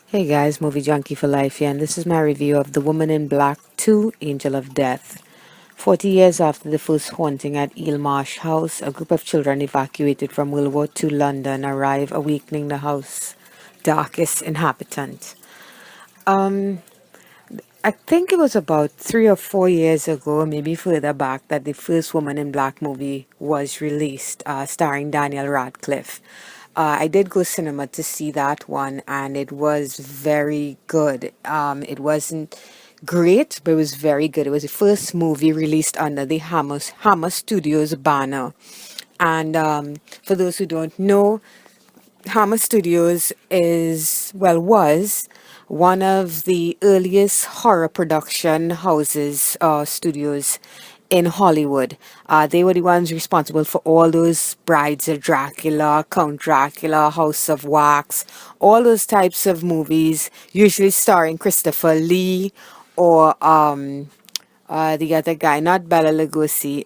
Hey guys, Movie Junkie for Life here, and this is my review of The Woman in Black 2 Angel of Death. 40 years after the first haunting at Eel Marsh House, a group of children evacuated from WWII London arrive, awakening the house's darkest inhabitant. I think it was about 3 or 4 years ago, maybe further back, that the first Woman in Black movie was released, starring Daniel Radcliffe. I did go cinema to see that one, and it was very good. It wasn't great, but it was very good. It was the first movie released under the Hammer Studios banner. And for those who don't know, Hammer Studios was one of the earliest horror production houses, studios in Hollywood. They were the ones responsible for all those Brides of Dracula, Count Dracula, House of Wax, all those types of movies, usually starring Christopher Lee or the other guy, not Bela Lugosi.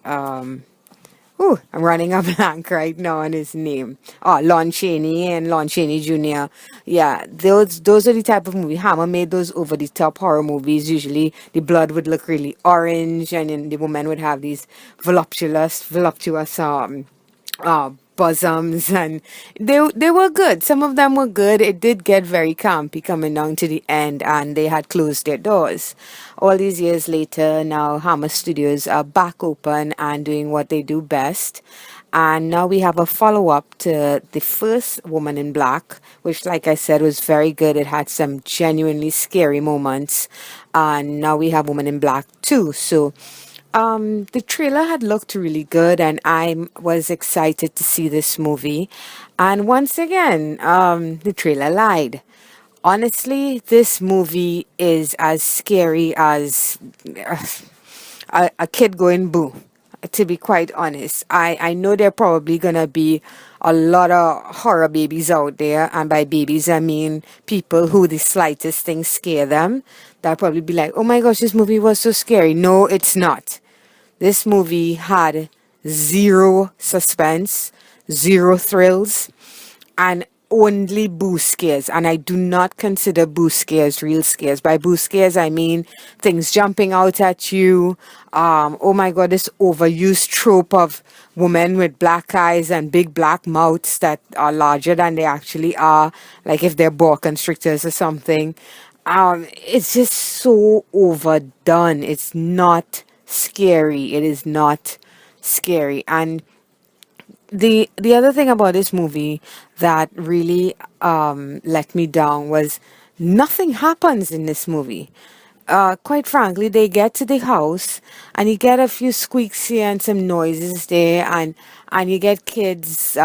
I'm running a blank right now on his name. Oh, Lon Chaney and Lon Chaney Jr. Yeah, those are the type of movie. Hammer made those over the top horror movies. Usually the blood would look really orange, and then the woman would have these voluptuous bosoms, and they were good. Some of them were good. It did get very campy coming down to the end, and they had closed their doors. All these years later, now Hammer Studios are back open and doing what they do best. And now we have a follow up to the first Woman in Black, which, like I said, was very good. It had some genuinely scary moments. And now we have Woman in Black 2. So the trailer had looked really good, and I was excited to see this movie. And once again, the trailer lied. Honestly, this movie is as scary as a kid going boo. To be quite honest, I know there are probably gonna be a lot of horror babies out there, and by babies I mean people who the slightest thing scare them. They'll probably be like, "Oh my gosh, this movie was so scary." No, it's not. This movie had zero suspense, zero thrills, and only boo scares. And I do not consider boo scares real scares. By boo scares, I mean things jumping out at you. Oh my God, this overused trope of women with black eyes and big black mouths that are larger than they actually are, like if they're boa constrictors or something. It's just so overdone. It's not scary. It is not scary. And the other thing about this movie that really let me down was nothing happens in this movie. Quite frankly, they get to the house and you get a few squeaks here and some noises there, and you get kids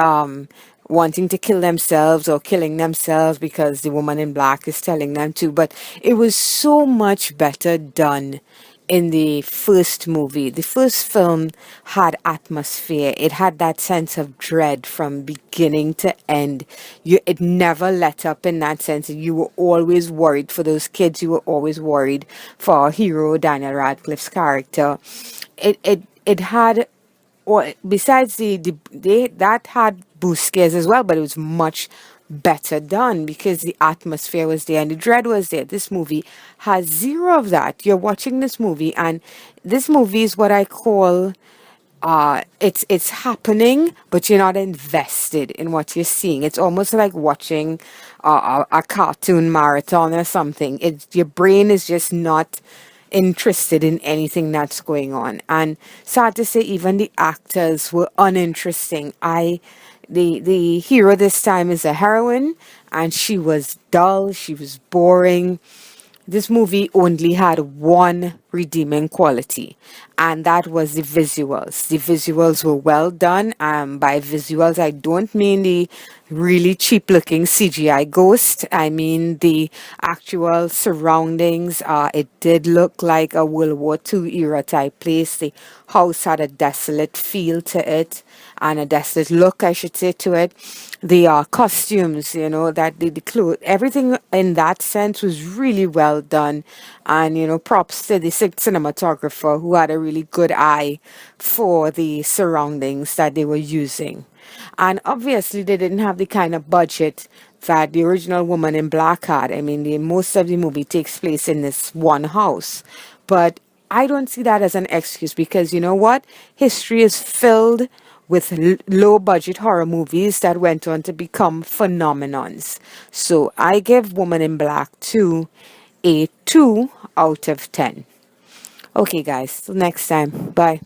wanting to kill themselves or killing themselves because the woman in black is telling them to. But it was so much better done in the first movie. The first film had atmosphere. It had that sense of dread from beginning to end. It never let up in that sense. You were always worried for those kids. You were always worried for our hero, Daniel Radcliffe's character. It had, or besides that had boost scares as well, but it was much better done because the atmosphere was there and the dread was there. This movie has zero of that. You're watching this movie, and this movie is what I call it's happening, but you're not invested in what you're seeing. It's almost like watching a cartoon marathon or something. Your brain is just not interested in anything that's going on. And sad to say, even the actors were uninteresting. The hero this time is a heroine, and she was dull, she was boring. This movie only had one redeeming quality, and that was the visuals. The visuals were well done. By visuals, I don't mean the really cheap looking CGI ghost. I mean the actual surroundings. It did look like a World War II era type place. The house had a desolate feel to it, and a desolate look, I should say, to it. The costumes, that the clothes, everything in that sense was really well done. And, props to the cinematographer who had a really good eye for the surroundings that they were using. And obviously, they didn't have the kind of budget that the original Woman in Black had. I mean, most of the movie takes place in this one house. But I don't see that as an excuse because you know what? History is filled with low budget horror movies that went on to become phenomenons. So I give Woman in Black 2 a 2 out of 10. Okay, guys, till next time. Bye.